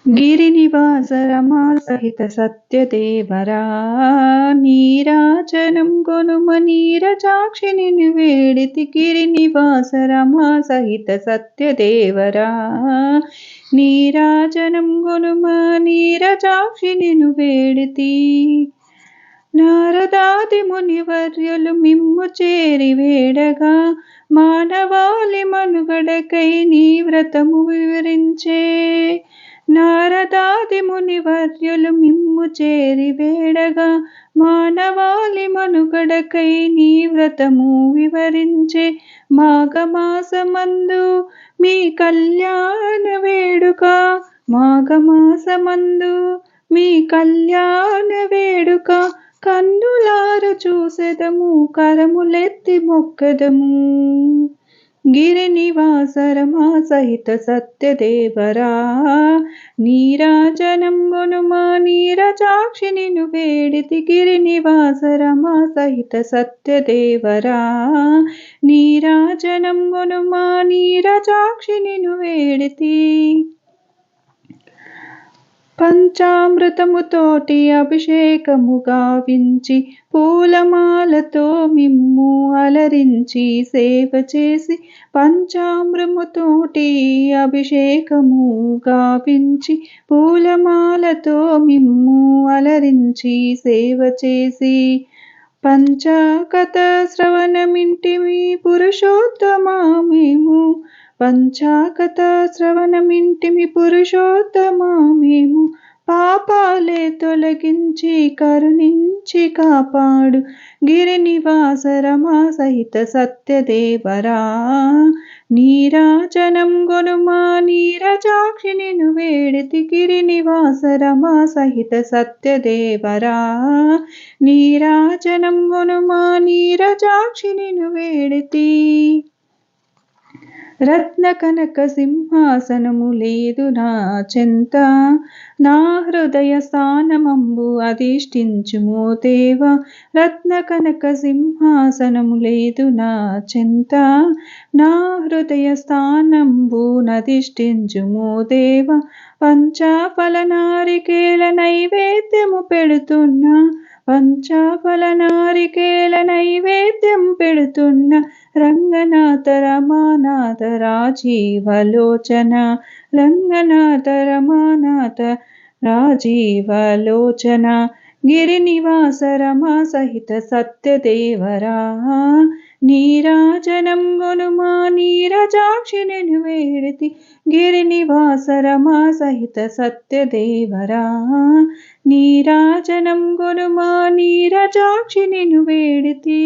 గిరినివాస రమా సహిత సత్యదేవరా నీరాజనం గొనుమ నీరజాక్షి నిన్ను వేడితి గిరినివాస రమా సహిత సత్యదేవరా నీరాజనం గొనుమ నీరజాక్షి నిన్ను వేడితి నారదాది మునివర్యులు మిమ్ము చేరి వేడగా మానవాళి మనుగడకై నీ వ్రతము వివరించే నారదాది మునివర్యులు మిమ్ము చేరి వేడగా మానవాళి మనుగడకై నీ వ్రతము వివరించే మాఘమాసమందు మీ కళ్యాణ వేడుక మాఘమాసమందు మీ కళ్యాణ వేడుక కన్నులార చూసెదము కరములెత్తి మొక్కదము గిరినివాస రమా సహిత సత్యదేవరా నీరాజనం గొనుమా నీరజాక్షి నిన్ను వేడితి గిరినివాస రమా సహిత సత్యదేవరా నీరాజనం గొనుమా నీరజాక్షి నిన్ను వేడితి పంచామృతముతోటి అభిషేకము గావించి పూలమాలతో మిమ్ము అలరించి సేవ చేసి పంచామృతముతోటి అభిషేకము గావించి పూలమాలతో మిమ్ము అలరించి సేవ చేసి పంచకథ శ్రవణమింటిమి పురుషోత్తమా మేము పంచాకథ శ్రవణమింటిమి పురుషోత్తమా మేము పాపాలే తొలగించి కరుణించి కాపాడు గిరినివాస రమా సహిత సత్యదేవరా నీరాజనం గొనుమా నీరజాక్షి నిన్ను వేడితి గిరినివాస రమా సహిత సత్యదేవరా నీరాజనం గొనుమా నీరజాక్షి నిన్ను వేడితి రత్న కనక సింహాసనము లేదు నా చెంత నా హృదయ స్థానమంబు అధిష్ఠించుమో దేవ రత్న కనక సింహాసనము లేదు నా చెంత నా హృదయ స్థానంబు నధిష్ఠించుమో దేవ పంచఫల నారికేల నైవేద్యము పెడుతున్నా పంచఫల నారికేల నైవేద్యం పెడుతున్న రంగనాథ రమానాథ రాజీవలోచన రంగనాథ రమానాథ రాజీవలోచన గిరినివాస రమా సహిత సత్యదేవరా నీరాజనం గొనుమా నీరజాక్షి నిన్ను వేడితి గిరినివాస రమా సహిత సత్యదేవరా నీరాజనం గొనుమా నీరజాక్షి నిన్ను వేడితి